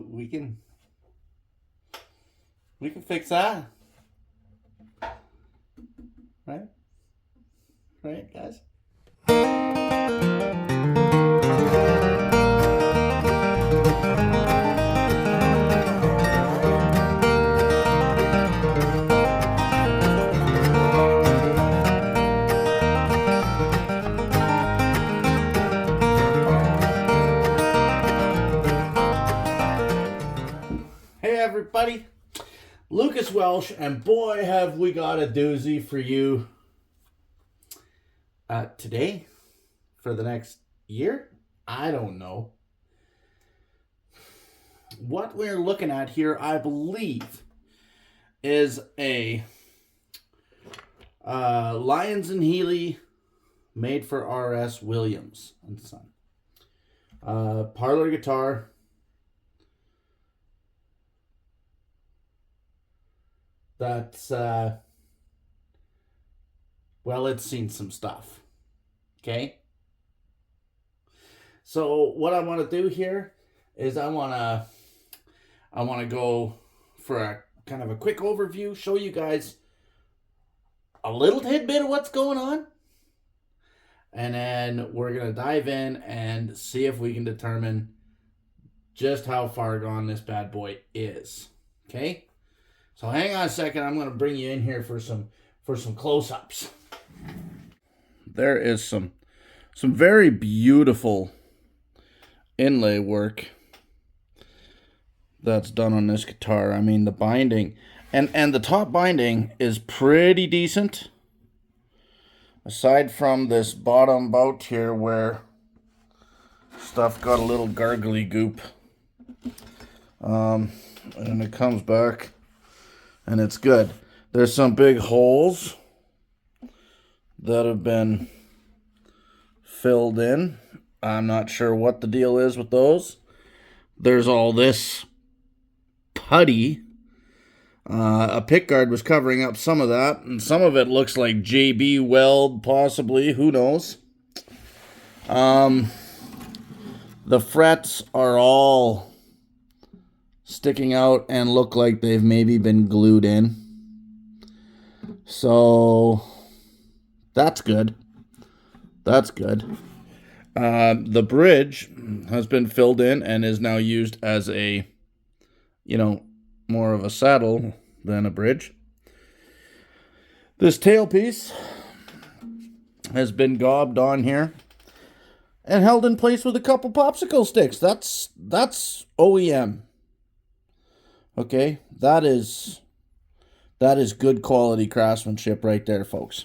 We can fix that. Right? Right, guys? Hey everybody, Lucas Welsh, and boy have we got a doozy for you today for the next year. I don't know. What we're looking at here, I believe, is a Lyons and Healy made for R.S. Williams and Son. Parlor guitar. That's, well, it's seen some stuff. Okay? So what I want to do here is I want to go for a kind of a quick overview, show you guys a little tidbit of what's going on. And then we're going to dive in and see if we can determine just how far gone this bad boy is. Okay? So hang on a second. I'm going to bring you in here for some close-ups. There is some very beautiful inlay work that's done on this guitar. I mean, the binding and the top binding is pretty decent. Aside from this bottom bout here where stuff got a little gargly goop. And it comes back and it's good. There's some big holes that have been filled in. I'm not sure what the deal is with those. There's all this putty. A pickguard was covering up some of that, and some of it looks like JB Weld, possibly. Who knows? The frets are all sticking out and look like they've maybe been glued in. So that's good. That's good. The bridge has been filled in and is now used as a, more of a saddle than a bridge. This tailpiece has been gobbed on here and held in place with a couple popsicle sticks. That's OEM. Okay, that is good quality craftsmanship right there, folks.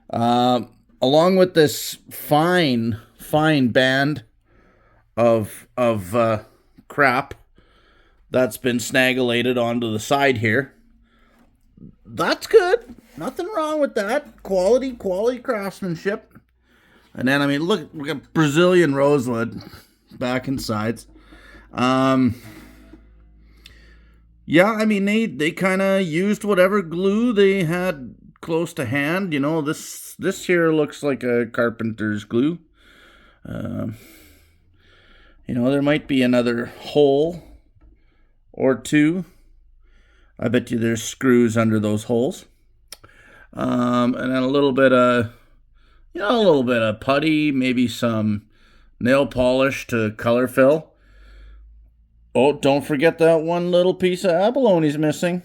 Along with this fine band of crap that's been snaggulated onto the side here. That's good. Nothing wrong with that. Quality craftsmanship. And then, I mean, look, we got Brazilian rosewood back and sides. Yeah, I mean, they kind of used whatever glue they had close to hand. This here looks like a carpenter's glue. There might be another hole or two. I bet you there's screws under those holes. And then a little bit of putty, maybe some nail polish to color fill. Oh, don't forget that one little piece of abalone's missing.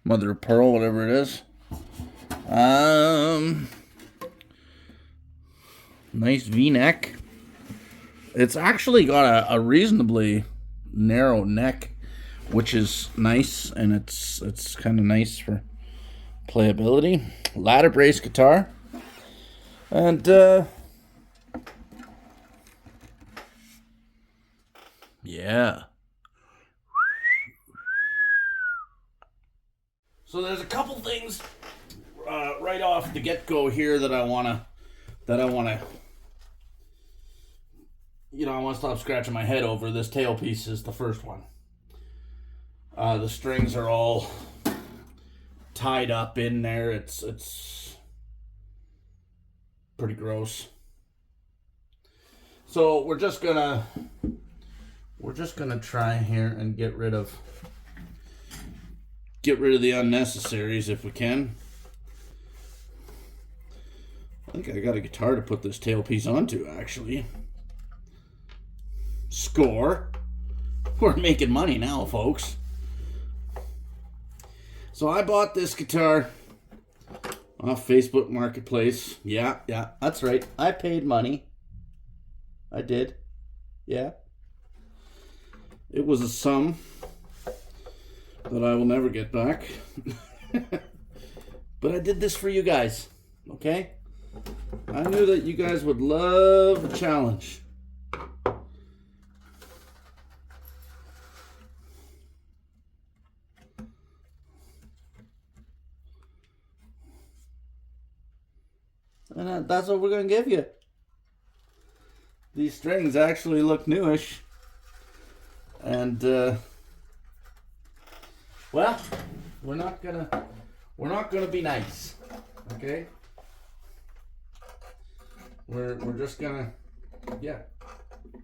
Mother of pearl, whatever it is. Nice V-neck. It's actually got a reasonably narrow neck, which is nice, and it's kind of nice for playability. Ladder brace guitar. And yeah. So there's a couple things right off the get-go here that I wanna stop scratching my head over. This tailpiece is the first one. The strings are all tied up in there. It's pretty gross. So we're just gonna we're just gonna try here and get rid of the unnecessaries if we can. I think I got a guitar to put this tailpiece onto, actually. Score. We're making money now, folks. So I bought this guitar off Facebook Marketplace. Yeah, that's right. I paid money. I did. Yeah. It was a sum that I will never get back. But I did this for you guys. Okay? I knew that you guys would love the challenge. And that's what we're going to give you. These strings actually look newish. And, well, we're not gonna be nice. Okay? We're just gonna, yeah,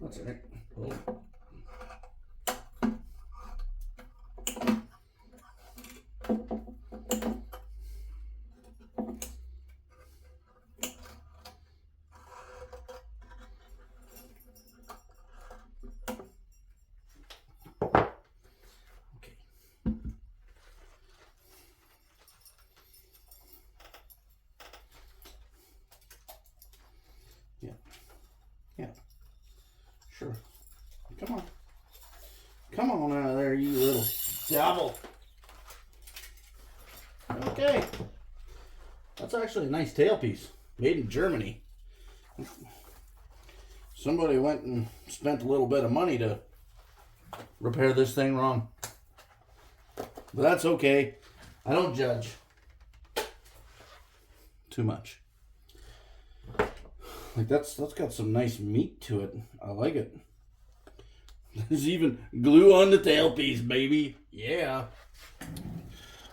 that's right. Oh. Yeah. Sure. Come on. Come on out of there, you little devil. Okay. That's actually a nice tailpiece. Made in Germany. Somebody went and spent a little bit of money to repair this thing wrong. But that's okay. I don't judge too much. Like that's got some nice meat to it. I like it. There's even glue on the tailpiece, baby. Yeah.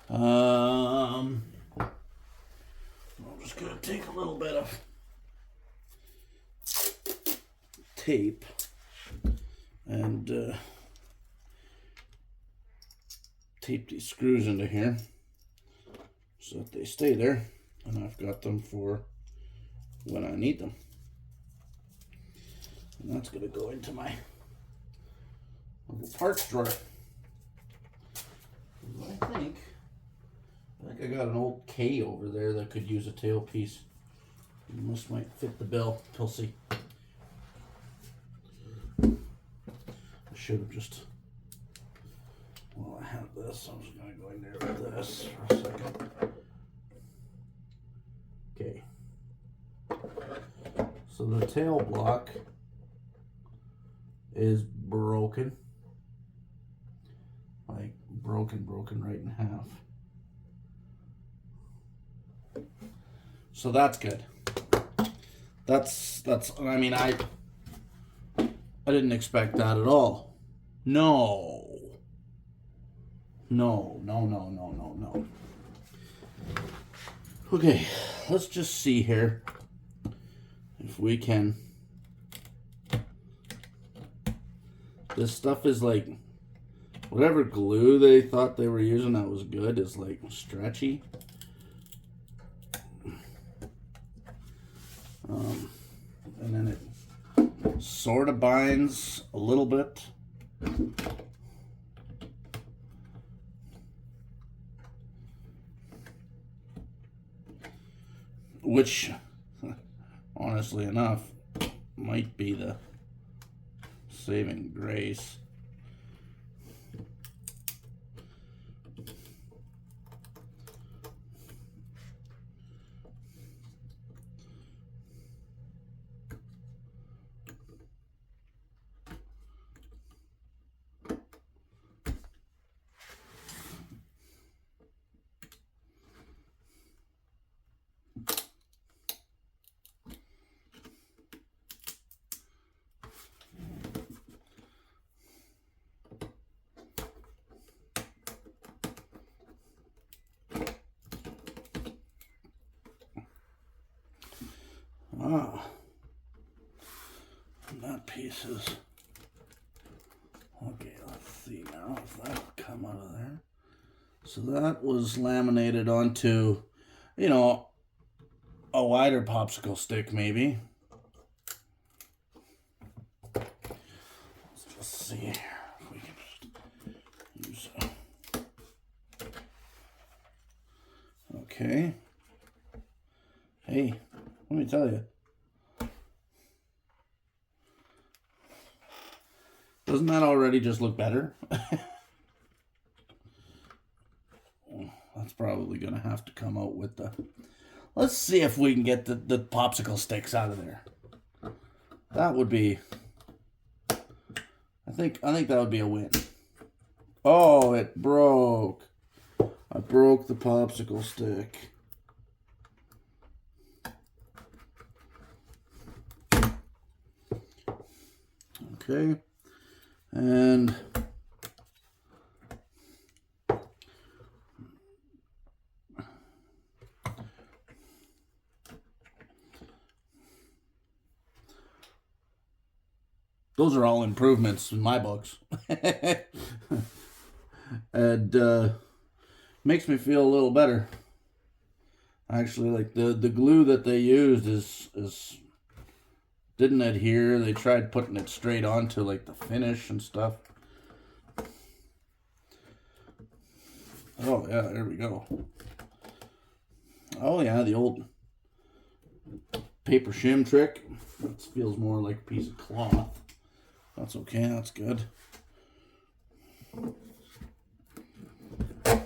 I'm just gonna take a little bit of tape and tape these screws into here so that they stay there, and I've got them for when I need them. And that's going to go into my little parts drawer. I think I got an old K over there that could use a tailpiece. This might fit the bill. We'll see. I should have just, well, I have this. I'm just going to go in there with this for a second. Okay. So the tail block is broken. Like broken right in half. So that's good. That's I mean I didn't expect that at all. No. Okay, let's just see here if we can. This stuff is like, whatever glue they thought they were using that was good is like stretchy. And then it sort of binds a little bit. Which, honestly enough, might be the saving grace. Ah, that piece is Okay, let's see now if that'll come out of there. So that was laminated onto, you know, a wider popsicle stick maybe. Let's just see here if we can just use okay. Hey, let me tell you. Doesn't that already just look better? That's probably going to have to come out with the... Let's see if we can get the popsicle sticks out of there. That would be... I think that would be a win. Oh, it broke. I broke the popsicle stick. Okay. And those are all improvements in my books. And makes me feel a little better. Actually, like the glue that they used is didn't adhere. They tried putting it straight onto like the finish and stuff. Oh yeah, there we go. Oh yeah, the old paper shim trick. That feels more like a piece of cloth. That's okay, that's good. Okay,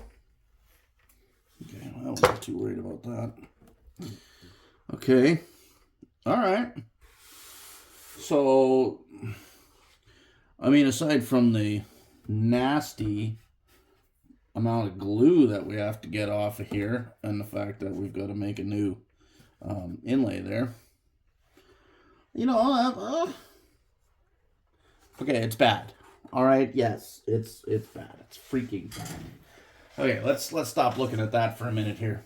well, I'm not too worried about that. Okay, all right. So, I mean, aside from the nasty amount of glue that we have to get off of here, and the fact that we've got to make a new inlay there, you know, okay, it's bad. All right, yes, it's bad. It's freaking bad. Okay, let's stop looking at that for a minute here.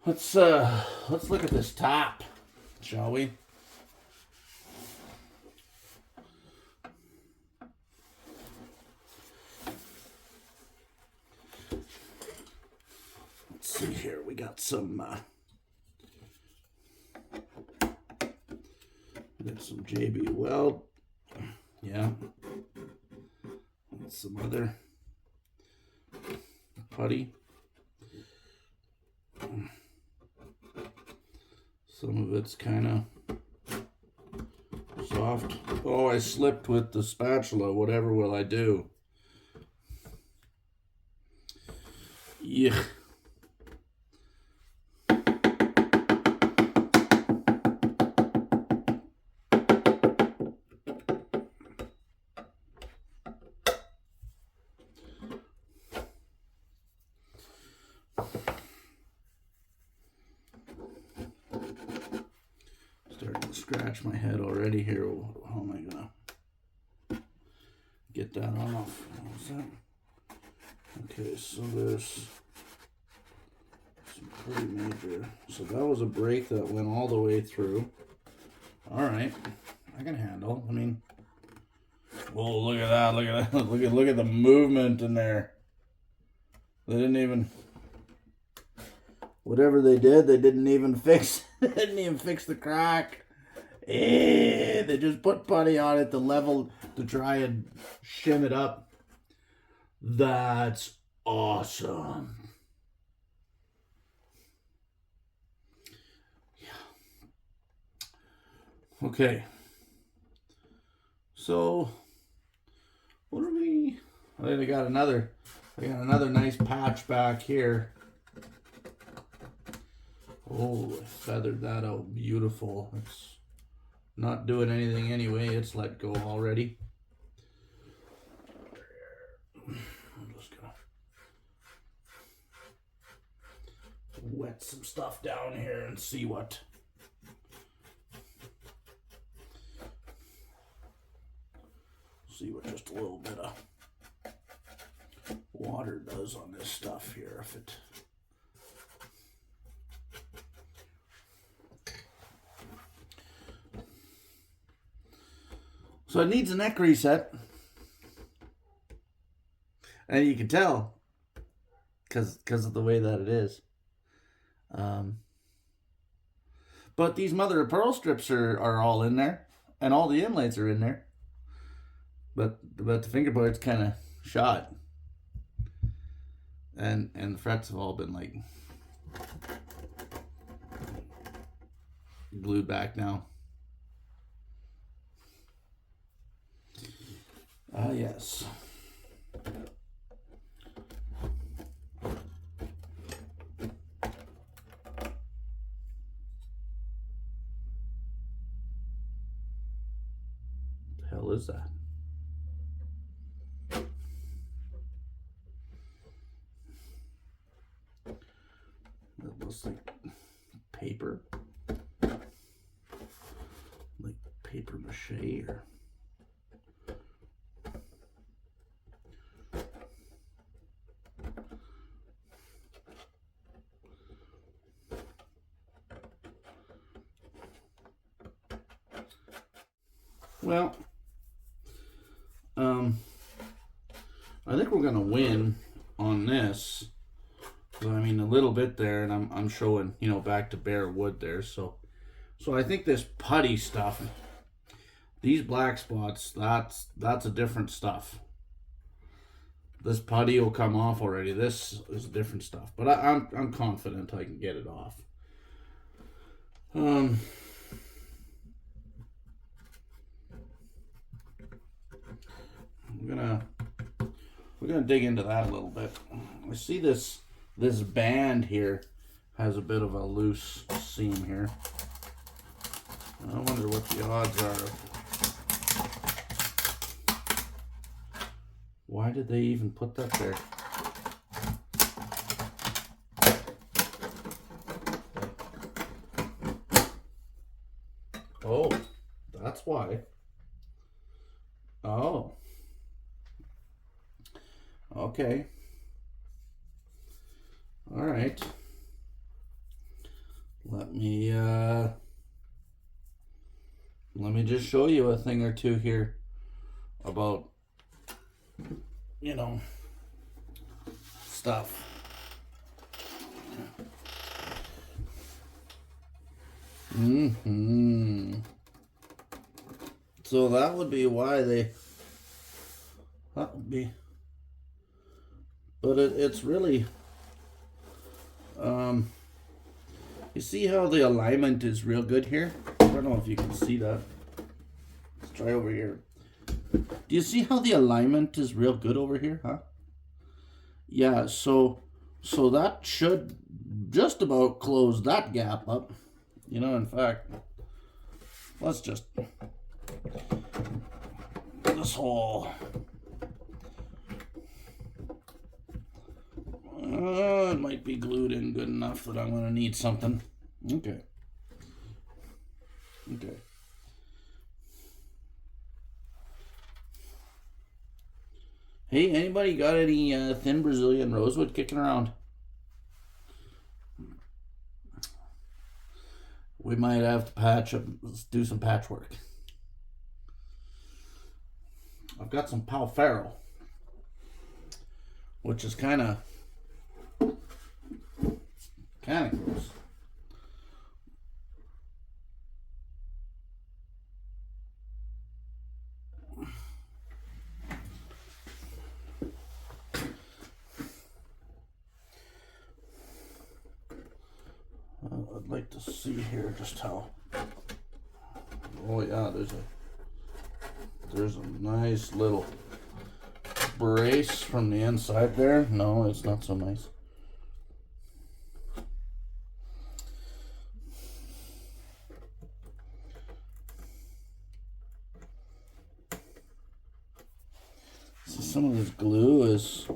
Let's look at this top, shall we? Let's see here. We got some JB Weld. Yeah. And some other putty. Some of it's kind of soft. Oh, I slipped with the spatula. Whatever will I do? Yeah. Starting to scratch my head already here. How am I gonna get that off? What's that? Okay, so there's some pretty major. So that was a break that went all the way through. All right, I can handle. I mean, whoa! Look at that! Look at that! Look at the movement in there. They didn't even. Whatever they did, they didn't even fix. They didn't even fix the crack. They just put putty on it to try and shim it up. That's awesome. Yeah. Okay. So, what are we? I got another nice patch back here. Oh, I feathered that out beautiful. It's not doing anything anyway. It's let go already. I'm just gonna wet some stuff down here and see what just a little bit of water does on this stuff here. If it So it needs a neck reset. And you can tell because of the way that it is. But these mother of pearl strips are all in there. And all the inlays are in there. But the fingerboard's kind of shot. And the frets have all been like glued back now. Ah, yes. What the hell is that? That looks like paper. Like paper mache or... Well, I think we're gonna win on this. So, I mean, a little bit there, and I'm showing, you know, back to bare wood there. So I think this putty stuff, these black spots, that's a different stuff. This putty will come off already. This is different stuff, but I'm confident I can get it off. We're gonna dig into that a little bit. I see this band here has a bit of a loose seam here. I wonder what the odds are. Why did they even put that there? Oh, that's why. Oh. Okay. All right. Let me just show you a thing or two here about, you know, stuff. So that would be why that would be, but it's really, you see how the alignment is real good here? I don't know if you can see that. Let's try over here. Do you see how the alignment is real good over here, huh? Yeah, so that should just about close that gap up. You know, in fact, let's just, this hole. It might be glued in good enough that I'm going to need something. Okay. Hey, anybody got any thin Brazilian rosewood kicking around? We might have to patch up, do some patchwork. I've got some Pau Ferro, which is kind of gross. I'd like to see here just how. Oh yeah, there's a nice little brace from the inside there. No, it's not so nice. So some of this glue is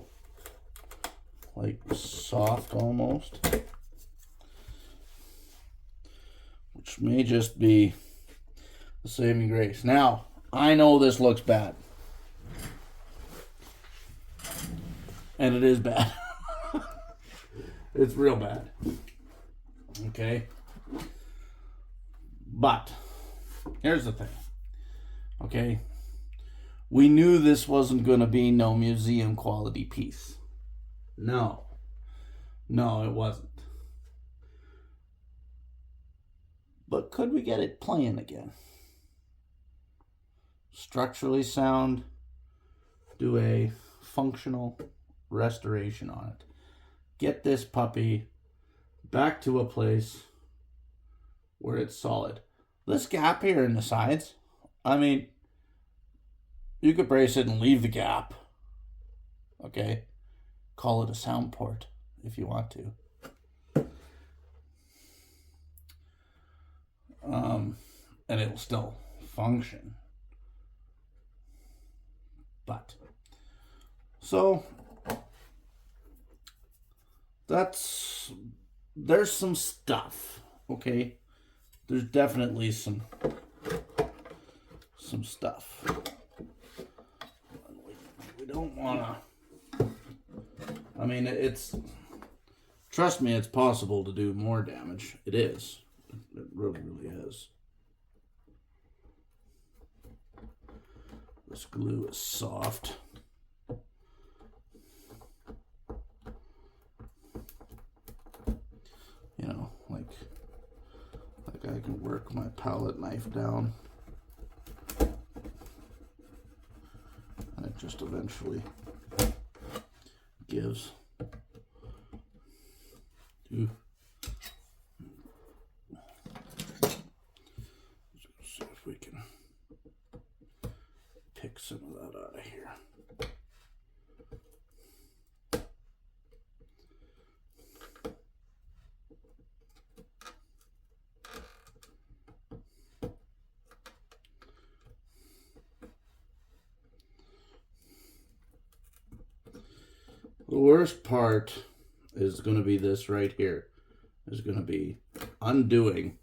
like soft almost, which may just be the saving grace. Now, I know this looks bad. And it is bad. It's real bad. Okay? But, here's the thing. Okay? We knew this wasn't going to be no museum quality piece. No, it wasn't. But could we get it playing again? Structurally sound, do a functional restoration on it. Get this puppy back to a place where it's solid. This gap here in the sides, I mean, you could brace it and leave the gap. Okay? Call it a sound port if you want to. And it'll still function. But, so, there's some stuff, okay? There's definitely some stuff. We don't want to, I mean, trust me, it's possible to do more damage. It is. It really, really is. This glue is soft. You know, like I can work my palette knife down. And it just eventually gives. Ooh. Let's see if we can pick some of that out of here. The worst part is going to be this right here. Is going to be undoing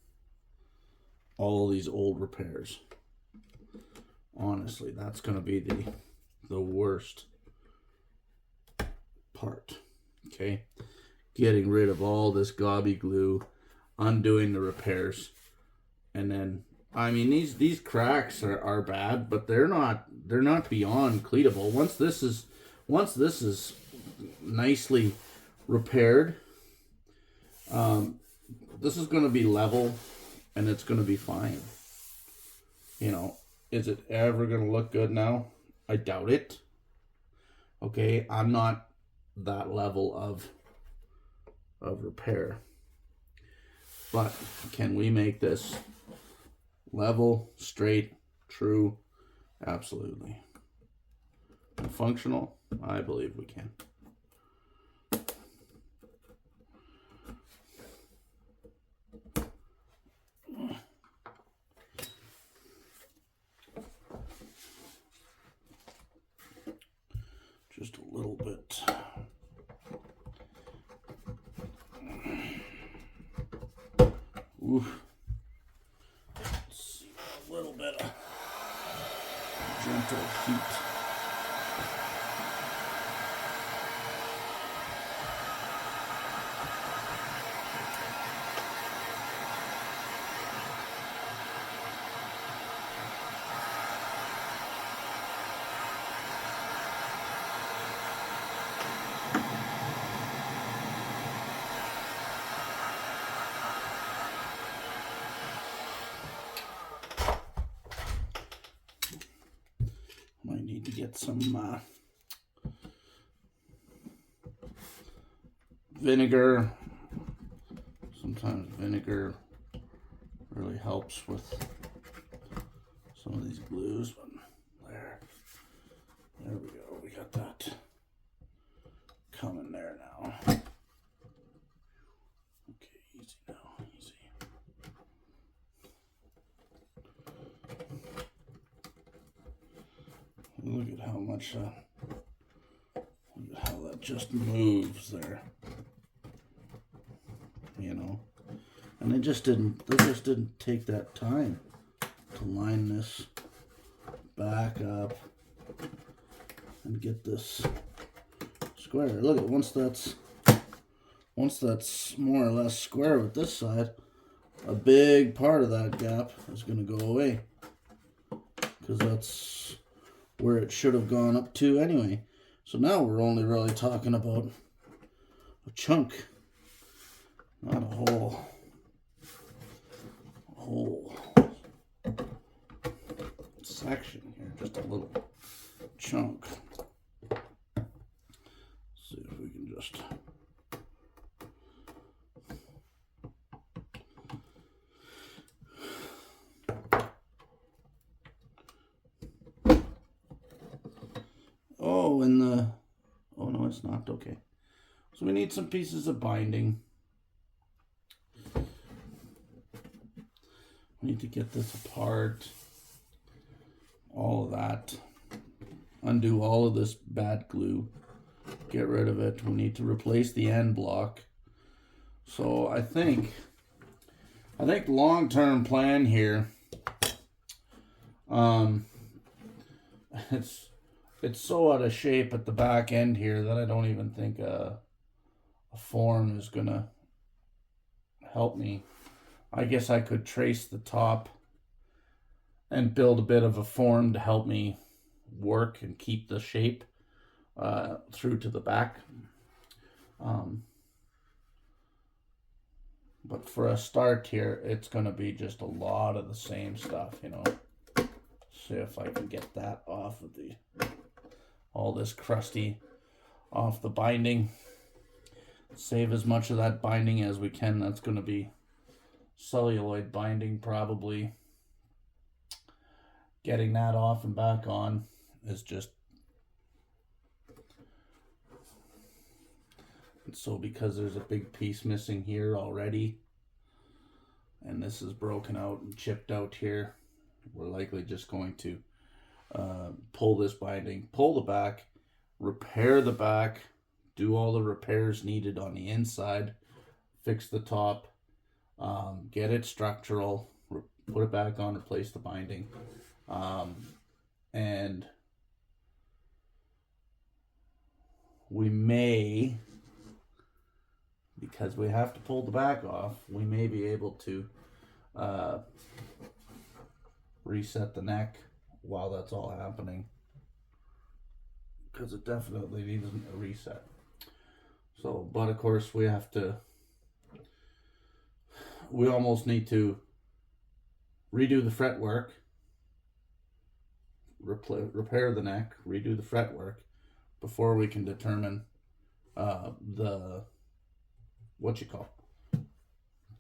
all these old repairs. Honestly, that's going to be the worst part. Okay? Getting rid of all this gobby glue, undoing the repairs, and then, I mean, these cracks are bad, but they're not beyond cleatable. Once this is nicely repaired, this is going to be level, and it's going to be fine. You know, is it ever going to look good now? I doubt it. Okay, I'm not that level of repair. But can we make this level, straight, true? Absolutely. And functional? I believe we can. Just a little bit. Oof. It's a little bit of gentle heat. Might need to get some vinegar. Sometimes vinegar really helps with some of these glues. But there we go. We got that coming there now. Okay, easy now, easy. Look at how much, look at how that just moves there. You know, and they just didn't take that time to line this back up and get this square. Look at once that's more or less square with this side, a big part of that gap is going to go away, because that's where it should have gone up to anyway. So now we're only really talking about a chunk, not a whole section here, just a little chunk. Let's see if we can just... Oh, and the... Oh, no, it's not. Okay. So we need some pieces of binding. We need to get this apart. All of that. Undo all of this bad glue. Get rid of it. We need to replace the end block. So I think long-term plan here, it's so out of shape at the back end here that I don't even think a form is gonna help me. I guess I could trace the top and build a bit of a form to help me work and keep the shape through to the back. But for a start here, it's going to be just a lot of the same stuff, you know. See if I can get that off of all this crusty off the binding. Save as much of that binding as we can. That's going to be celluloid binding probably. Getting that off and back on is just... So because there's a big piece missing here already, and this is broken out and chipped out here, we're likely just going to pull this binding, pull the back, repair the back, do all the repairs needed on the inside, fix the top, get it structural, put it back on, replace the binding, and we may, because we have to pull the back off, we may be able to reset the neck while that's all happening, because it definitely needs a reset. So, but of course we almost need to redo the fretwork, repair the neck, redo the fretwork before we can determine the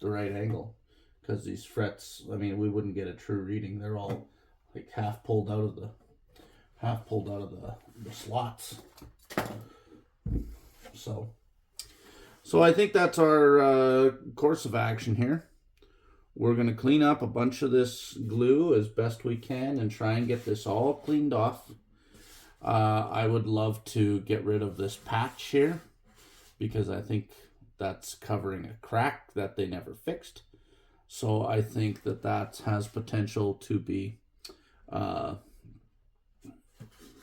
right angle, because these frets, I mean, we wouldn't get a true reading. They're all like half pulled out of the slots. So I think that's our course of action here. We're going to clean up a bunch of this glue as best we can and try and get this all cleaned off. I would love to get rid of this patch here, because I think that's covering a crack that they never fixed. So I think that has potential to be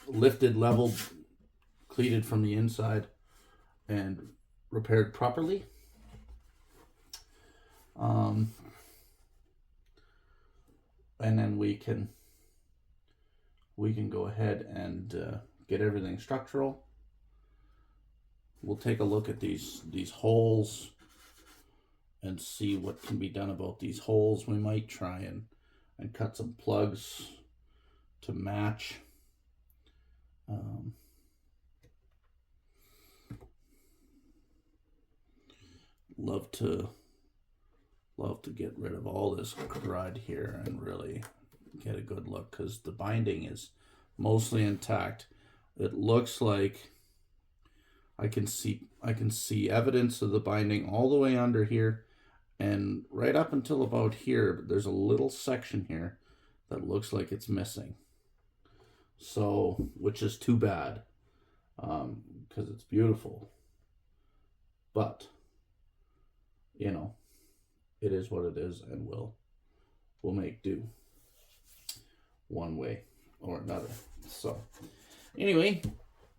lifted, leveled, cleated from the inside, and repaired properly. And then we can go ahead and get everything structural. We'll take a look at these holes and see what can be done about these holes. We might try and cut some plugs to match. Love to get rid of all this crud here and really get a good look, because the binding is mostly intact. It looks like I can see evidence of the binding all the way under here and right up until about here, but there's a little section here that looks like it's missing. So, which is too bad, because it's beautiful. But, you know, it is what it is, and we'll make do one way or another. So, anyway,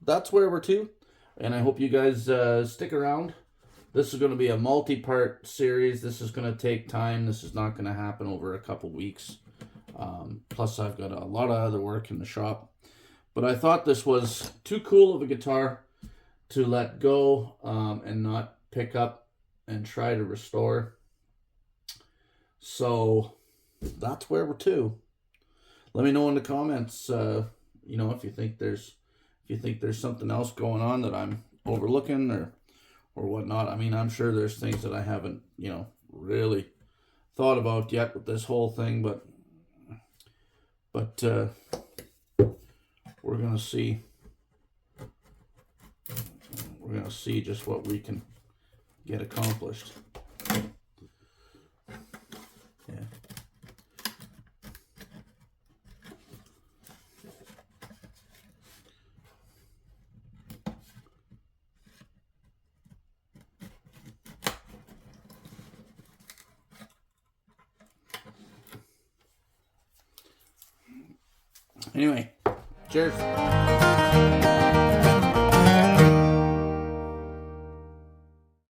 that's where we're to. And I hope you guys stick around. This is going to be a multi-part series. This is going to take time. This is not going to happen over a couple weeks. Plus, I've got a lot of other work in the shop. But I thought this was too cool of a guitar to let go and not pick up and try to restore. So that's where we're to. Let me know in the comments, you know, if you think there's something else going on that I'm overlooking or whatnot. I mean, I'm sure there's things that I haven't, you know, really thought about yet with this whole thing, but we're gonna see. We're gonna see just what we can get accomplished. Yeah. Anyway, cheers.